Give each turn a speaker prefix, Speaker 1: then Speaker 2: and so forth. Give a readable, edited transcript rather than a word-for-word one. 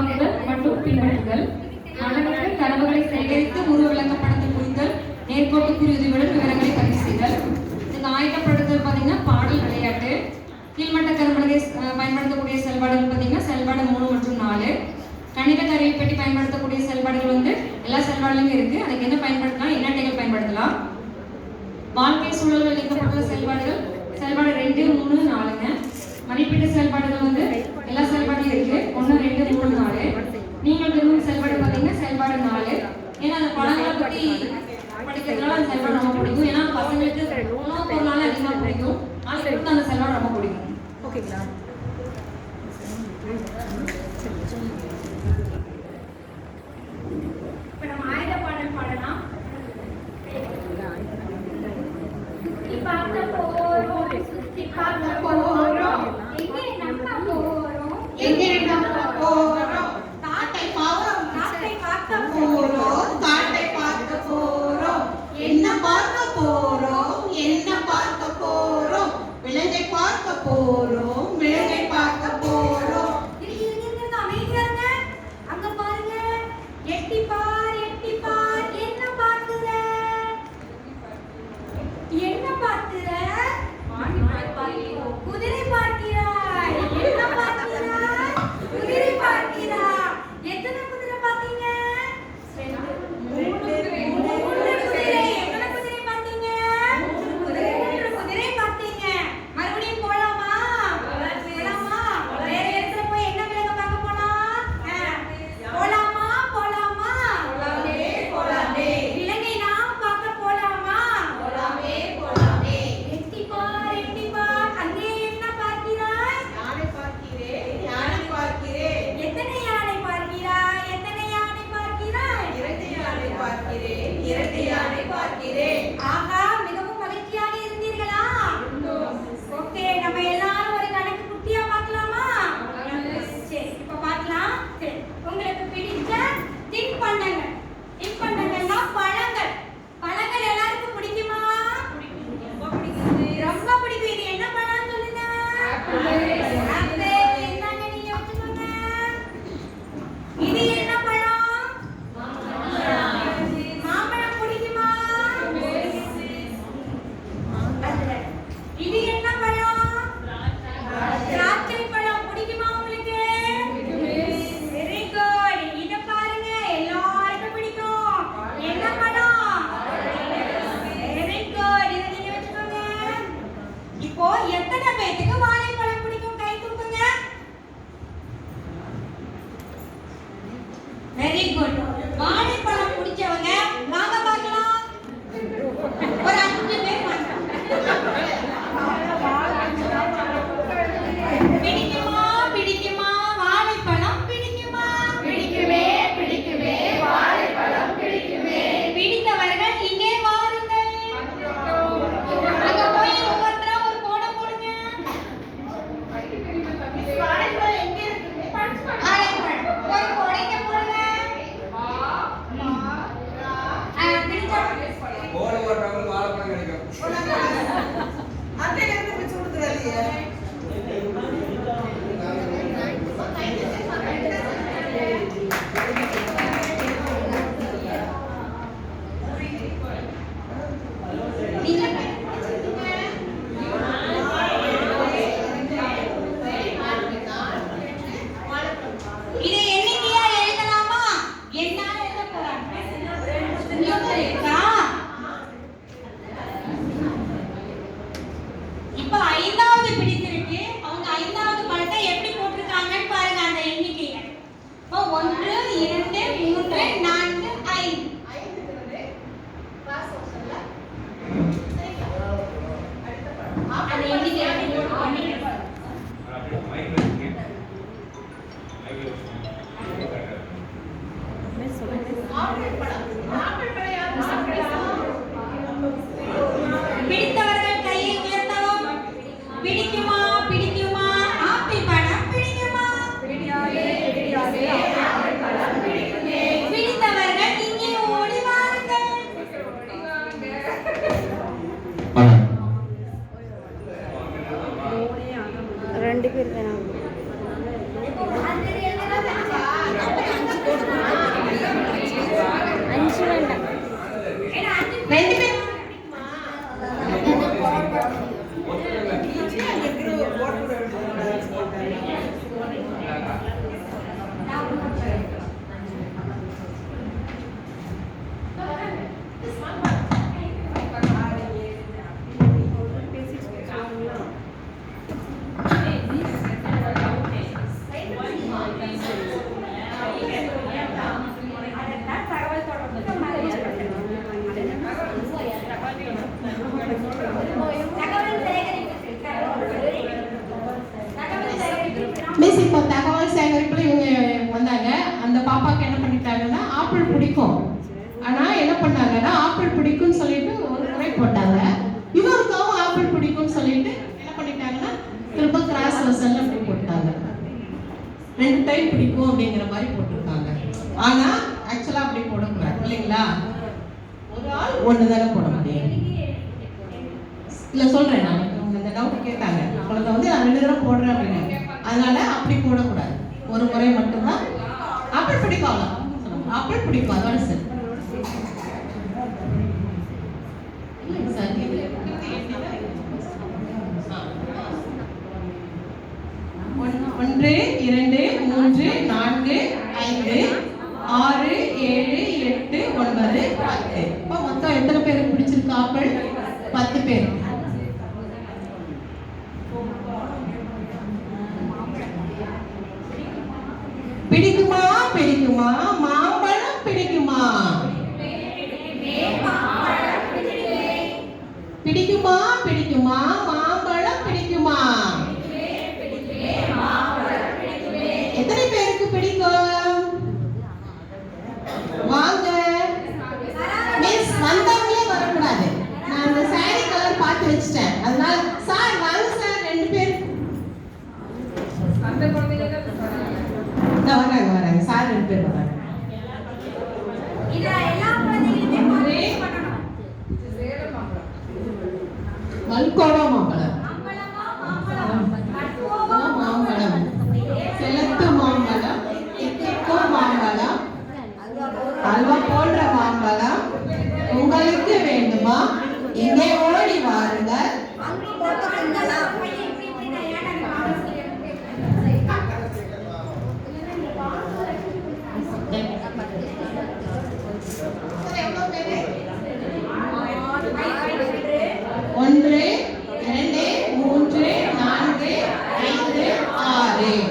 Speaker 1: வாங்குதல் மற்றும் பின்பற்றுதல், மாணவர்கள் தரவுகளை சேகரித்து உருவ விளக்கப்படத்தில் குறித்தல், நேர்கோட்டு குறியுதவியுடன் விவரங்களை பதிவு செய்தல். இதுக்கு ஆயத்தப்படுத்தல் பார்த்தீங்கன்னா பாடல் விளையாட்டு. கீழ்மட்ட கரும்பலகை பயன்படுத்தக்கூடிய செயல்பாடுகள் பார்த்தீங்கன்னா செயல்பாடு 3 மற்றும் 4. கணித கருவி பெட்டி பயன்படுத்தக்கூடிய செயல்பாடுகள் வந்து எல்லா செயல்பாடுலையும் இருக்கு. அதுக்கு என்ன பயன்படுத்தலாம், என்ன அட்டைகள் பயன்படுத்தலாம். வாழ்க்கை சூழல்கள் நீக்கப்பட்டுள்ள செயல்பாடுகள் செயல்பாடு 2, 3, 4ங்க. மதிப்பீட்டு செயல்பாடுகள் வந்து எல்லா செயல்பாடும் இருக்கு. 1, 2, 3, 4. நீங்கள் விரும்பும் செயல்பாடு பார்த்தீங்கன்னா செயல்பாடு 4. ஏன்னா அந்த படங்களை பற்றி படிக்கிறதுனால அந்த செயல்பாடு ரொம்ப பிடிக்கும். ஏன்னா பசங்களுக்கு உணவு பொருளால அதிகமாக பிடிக்கும். ஆசிரியருக்கு அந்த செயல்பாடு ரொம்ப பிடிக்கும். ஓகேங்களா? இப்போ நம்ம ஆயுத பாடல் பாடலாம். பார்க்க போறோம், சுத்தி பார்க்க போறோம், எங்கே நம்ம போறோம், எங்கே நம்ம போறோம், காட்டை போறோம், காட்டை பார்க்க போறோம், காட்டை பார்க்க போறோம், என்ன பார்க்க போறோம், என்ன பார்க்க போறோம், விலங்கை பார்க்க போறோம், விலங்கை பார்க்க போறோம். இருங்க அமைதியாங்க. அங்க பாருங்க, எட்டி பார், எட்டி பார், என்ன பார்க்குற, என்ன பார்க்கிற, குதிரை பார்க்கிறாய், என்ன பார்க்கிறாய், குதிரை பார்க்கிறாய். எத்தனை குதிரை பார்த்தீங்க? 3 குதிரை. எத்தனை குதிரை பார்த்தீங்க? 3 குதிரை பார்த்தீங்க. மறுபடியும் போலாமா? போலாமா? வேற இடத்துல போய் என்ன விலங்க பார்க்க போலாம்? போலாமா? போலாமா? போலாமே. விலங்கை நாம் பார்க்க போலாமா? போலாமே, போலாமே. எட்டி பார், எட்டி பார், அங்கே என்ன பார்க்கிறாய்? யானை பார்க்கிறேன், யானை பார்க்கிறேன். எத்தனை யானை பார்க்கிறாய், எத்தனை யானை பார்க்கிறாய்? 2 யானை பார்க்கிறேன், 2 யானை பார்க்கிறேன். ஆகா, மிகவும் மகிழ்ச்சியாக இருந்தீர்களா? ஓகே, நம்ம எல்லாரும் ஒரு கணக்கு குட்டியா பார்க்கலாமா? சரி, இப்ப பார்க்கலாம். சரி, உங்களுக்கு பிடிச்ச தின்பண்டங்கள். தின்பண்டங்கள்னா பழங்கள். பழங்கள் எல்லாருக்கும் பிடிக்குமா? ரொம்ப பிடிக்குது. ரொம்ப பிடிக்கும். இது என்ன பழம் சொல்லுங்க? ஆப்பிள். என்னங்க நீங்க வச்சுக்கோங்க. இது என்ன பழம்? மாம்பழம் பிடிக்குமா? இது என்ன பழம்? திராட்சை பழம் பிடிக்குமா உங்களுக்கு? Very good. இத பாருங்க, எல்லாருக்கும் பிடிக்கும். என்ன பழம்? Very good. இத நீங்க வச்சுக்கோங்க. இப்போ எத்தனை பேருக்கு வாழைப்பழம் பிடிக்கும்? கை தூக்குங்க. Very good. வாழைப்பழம் பிடிச்சவங்க வாங்க பார்க்கலாம். ஒரு 5 பேர் வாங்க. பிடிக்குமா? பிடிக்குமா? வாழைப்பழம் பிடிக்குமா? பிடிக்குமே, பிடிக்குமே, வாழைப்பழம் பிடிக்குமே. பிடித்தவர்கள் இங்கே வாருங்கள். அங்க போய் ஒவ்வொருத்தரா ஒரு கோடை போடுங்க. வாழைப்பழம் எங்க இருக்கு? வாழைப்பழம் ஒரு கோடைக்கு போடுங்க.
Speaker 2: கோடை போட்டவங்க வாழைப்பழம் கிடைக்கும்.
Speaker 3: அத்தையில இருந்து பிடிச்சு கொடுத்துறாதீங்க.
Speaker 1: இதை எண்ணிக்கையா எழுதலாமா? என்னால எழுத போறாங்க. இப்ப 5வது பிடித்திருக்கு. அவங்க 5வது பழத்தை எப்படி போட்டிருக்காங்கன்னு பாருங்க அந்த எண்ணிக்கையை. இப்போ 1, 2, 3, 4, 5. அந்த எண்ணிக்கையை நோட் பண்ணிடுங்க. பிடித்தவர்கள் கையை உயர்த்தவும். பிடிக்குமா? பிடிக்குமா? ஆப்பிள் பழம் பிடிக்குமா? பிடித்தவர்கள் இங்கே ஓடி வாருங்கள்.
Speaker 4: 2 பேர் தானே.
Speaker 3: போலீஸ் இப்போ தகவல் சேகரிப்புல இவங்க வந்தாங்க. அந்த பாப்பாக்கு என்ன பண்ணிட்டாங்கன்னா ஆப்பிள் பிடிக்கும். ஆனா என்ன பண்ணாங்கன்னா ஆப்பிள் பிடிக்கும்னு சொல்லிட்டு ஒரு முறை போட்டாங்க. இவருக்காவும் ஆப்பிள் பிடிக்கும்னு சொல்லிட்டு என்ன பண்ணிட்டாங்கன்னா திரும்ப கிராஸ் வெர்ஷன்ல அப்படி போட்டாங்க. 2 டைம் பிடிக்கும் அப்படிங்கிற மாதிரி போட்டிருக்காங்க. ஆனா ஆக்சுவலா அப்படி போடக்கூடாது இல்லைங்களா? ஒரு ஆள் ஒன்று தானே போட முடியும். இல்ல சொல்றேன், நான் அவங்க இந்த டவுட் கேட்டாங்க. குழந்தை வந்து நான் 2 தடவை போடுறேன் அப்படின்னு, அதனால அப்படி போடக்கூடாது. ஒரு முறை மட்டும்தான். ஆப்பிள் பிடிக்கும், ஆப்பிள் பிடிக்கும், அதோட சரி. ஒன்று, 2, 3, 4, 5, 6, 7, 8, 9, 10. இப்போ மொத்தம் எத்தனை பேருக்கு பிடிச்சிருக்கு ஆப்பிள்? 10 பேர். பிடிக்குமா பிடிக்குமா? மாம்பழம் பிடிக்குமா? பிடிக்குமா பிடிக்குமா? மாம்பழம் பிடிக்குமா? எத்தனை பேருக்கு பிடிக்கும்? வாங்க மிஸ், வந்தவங்களே வரக்கூடாது. நான் அந்த சாரி கலர் பார்த்து வச்சிட்டேன். அதனால சார் வாங்க சார், 2 பேர் வராங்க சார், 2 பேர் வராங்க. மல்கோவா மாம்பழம், மாம்பழம், செலத்து மாம்பழம், எத்திக்கோ மாம்பழம், அல்வா போன்ற மாம்பழம் உங்களுக்கு வேண்டுமா? இங்கே ஓடி வாருங்கள். ஒன்று, 2, 3, 4, 5, 6.